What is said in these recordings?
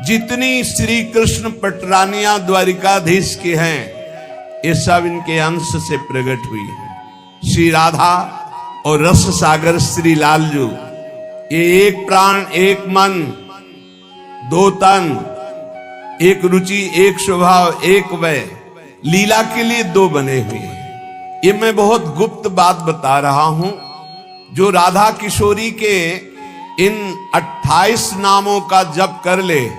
जितनी श्री कृष्ण पटरानियां द्वारिकाधीश की हैं, ये सब इनके अंश से प्रकट हुई है। श्री राधा और रस सागर श्री लालजू, ये एक प्राण, एक मन, दो तन, एक रुचि, एक स्वभाव, एक वय, लीला के लिए दो बने हुए हैं। ये मैं बहुत गुप्त बात बता रहा हूं। जो राधा किशोरी के इन 28 नामों का जप कर ले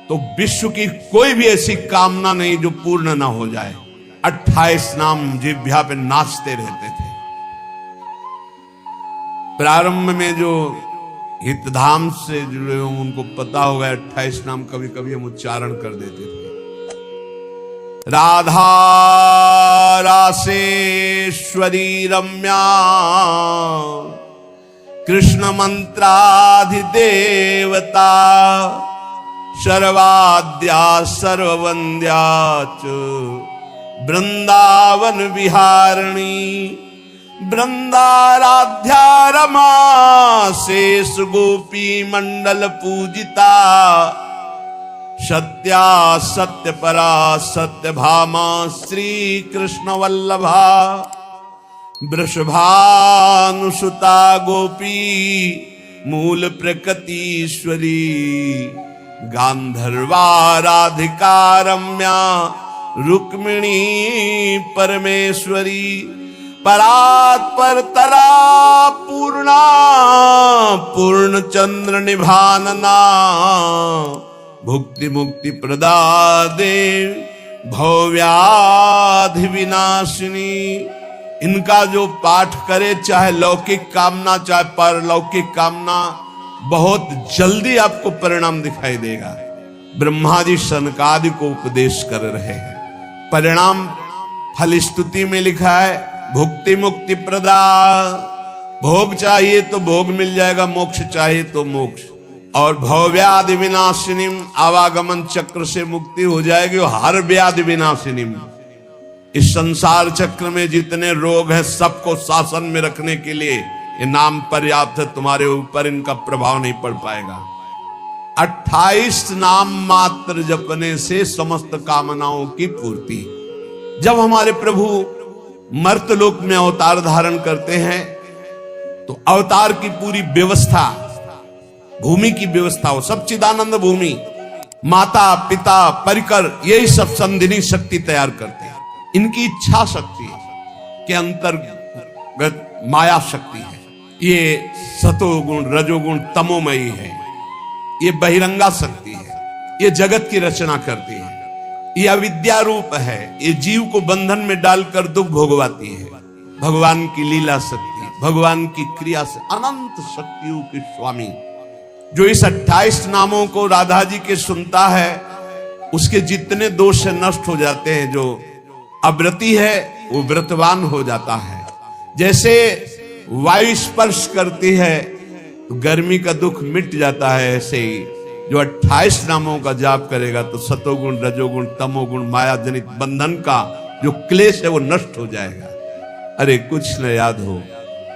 तो विश्व की कोई भी ऐसी कामना नहीं जो पूर्ण ना हो जाए। 28 नाम जिह्वा पे नाचते रहते थे। प्रारंभ में जो हितधाम से जुड़े हों उनको पता होगा 28 नाम कभी कभी हम उच्चारण कर देते थे। राधा रासेश्वरी रम्या, कृष्ण मंत्राधिदेवता, सर्वाद्या सर्ववंद्या च वृंदावन विहारिणी, वृंदाराध्या रमा शेष गोपी मंडल पूजिता, सत्या सत्य परा सत्य भामा श्री कृष्ण वल्लभा, वृषभानुसुता गोपी मूल प्रकृतीश्वरी, गांधर्वा राधिका रम्या रुक्मिणी परमेश्वरी, परात्पर तरा पूर्णा पूर्ण चंद्र निभानना, भुक्ति मुक्ति प्रदा देव भव्याधि विनाशिनी। इनका जो पाठ करे, चाहे लौकिक कामना चाहे परलौकिक कामना, बहुत जल्दी आपको परिणाम दिखाई देगा। ब्रह्मा जी सनकादि को उपदेश कर रहे हैं। परिणाम फल स्तुति में लिखा है, भुक्ति मुक्ति प्रदा। भोग चाहिए तो भोग मिल जाएगा, मोक्ष चाहिए तो मोक्ष। और भवव्याधि विनाशिनी, आवागमन चक्र से मुक्ति हो जाएगी। हर व्याधि विनाशिनी, इस संसार चक्र में जितने रोग हैं सबको शासन में रखने के लिए ये नाम पर्याप्त है। तुम्हारे ऊपर इनका प्रभाव नहीं पड़ पाएगा। 28 नाम मात्र जपने से समस्त कामनाओं की पूर्ति। जब हमारे प्रभु मर्तलोक में अवतार धारण करते हैं तो अवतार की पूरी व्यवस्था, भूमि की व्यवस्था हो, सच्चिदानंद भूमि, माता पिता परिकर, यही सब संधिनी शक्ति तैयार करते हैं। इनकी इच्छा शक्ति के अंतर्गत माया शक्ति है। ये सतोगुण रजोगुण तमोमयी है। ये बहिरंगा शक्ति है। ये जगत की रचना करती है। ये अविद्या रूप है। ये जीव को बंधन में डालकर दुख भोगवाती है। भगवान की लीला शक्ति, भगवान की क्रिया से अनंत शक्तियों के स्वामी। जो इस 28 नामों को राधा जी के सुनता है, उसके जितने दोष से नष्ट हो जाते हैं। जो अव्रती है वो व्रतवान हो जाता है। जैसे वायु स्पर्श करती है तो गर्मी का दुख मिट जाता है, ऐसे ही जो 28 नामों का जाप करेगा तो सतोगुण रजोगुण तमोगुण माया जनित बंधन का जो क्लेश है वो नष्ट हो जाएगा। अरे कुछ न याद हो,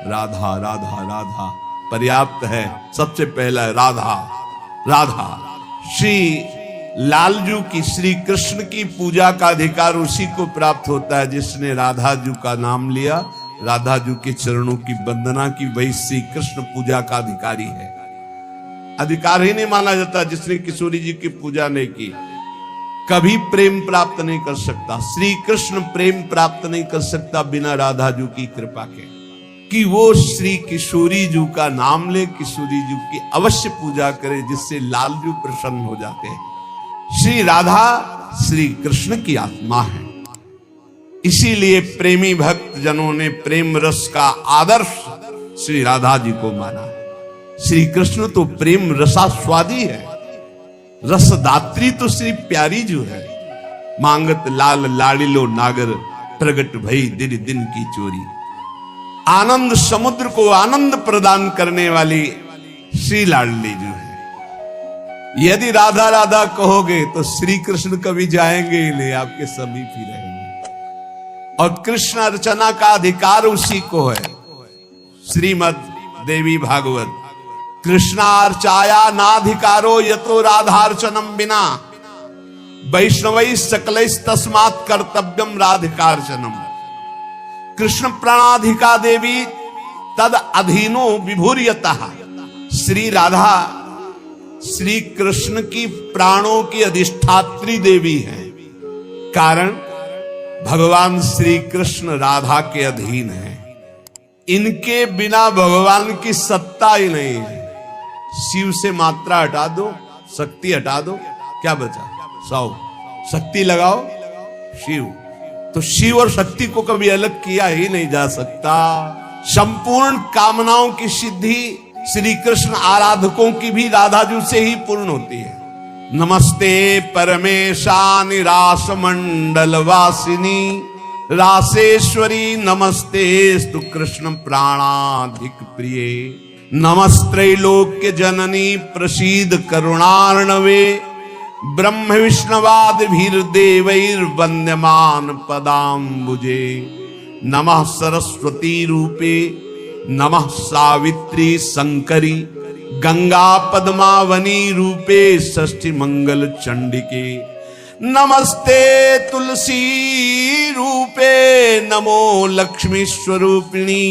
राधा राधा राधा पर्याप्त है। सबसे पहला राधा राधा। श्री लालजू की, श्री कृष्ण की पूजा का अधिकार उसी को प्राप्त होता है जिसने राधा जू का नाम लिया, राधा जू के चरणों की वंदना की। वही श्री कृष्ण पूजा का अधिकारी है। अधिकार ही नहीं माना जाता जिसने किशोरी जी की पूजा नहीं की, कभी प्रेम प्राप्त नहीं कर सकता। श्री कृष्ण प्रेम प्राप्त नहीं कर सकता बिना राधा जू की कृपा के। कि वो श्री किशोरी जू का नाम ले, किशोरी जू की अवश्य पूजा करे, जिससे लालजू प्रसन्न हो जाते हैं। श्री राधा श्री कृष्ण की आत्मा है। इसीलिए प्रेमी भक्त जनों ने प्रेम रस का आदर्श श्री राधा जी को माना। श्री कृष्ण तो प्रेम रसास्वादी है। रसदात्री तो श्री प्यारी जो है। मांगत लाल लाड़िलो नागर, प्रगट भई दिन दिन की चोरी। आनंद समुद्र को आनंद प्रदान करने वाली श्री लाडली जो है। यदि राधा राधा कहोगे तो श्री कृष्ण कभी जाएंगे ही नहीं, आपके समीप ही रहेंगे। और कृष्ण अर्चना का अधिकार उसी को है। श्रीमद् देवी भागवत कृष्णार्चाया नाधिकारो यतो राधार्चनम बिना वैष्णवै सकलैस् तस्मात् कर्तव्यम राधिकार्चनम। कृष्ण प्राणाधिका देवी तद अधीनो विभूर्यतः। श्री राधा श्री कृष्ण की प्राणों की अधिष्ठात्री देवी है, कारण भगवान श्री कृष्ण राधा के अधीन है। इनके बिना भगवान की सत्ता ही नहीं है। शिव से मात्रा हटा दो, शक्ति हटा दो, क्या बचा? 100। शक्ति लगाओ शिव, तो शिव और शक्ति को कभी अलग किया ही नहीं जा सकता। संपूर्ण कामनाओं की सिद्धि श्री कृष्ण आराधकों की भी राधाजू से ही पूर्ण होती है। नमस्ते परमेशानि रास मंडल वासिनी रासेश्वरी नमस्ते स्तु कृष्ण प्राणाधिक प्रिये। नमस्त्रैलोक्य जननी प्रसीद करुणार्णवे ब्रह्म विष्णवाद भीर देवैर वंद्यमान पदाम्बुजे। नमः सरस्वती रूपे नमः सावित्री शंकरी गंगा पद्मावनी रूपे षष्ठी मंगल चंडिके। नमस्ते तुलसी रूपे नमो लक्ष्मी स्वरूपिणी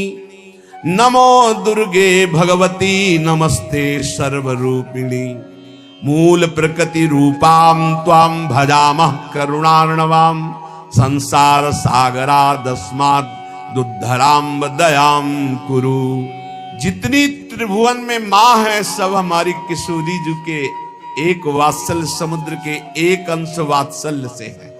नमो दुर्गे भगवती नमस्ते सर्वरूपिणी। मूल प्रकृति रूपाम त्वाम भजामः करुणार्णवाम संसार सागरादस्मात् दुद्धराम दयाम कुरु। जितनी त्रिभुवन में माँ है सब हमारी किशोरी जी के एक वात्सल्य समुद्र के एक अंश वात्सल्य से है।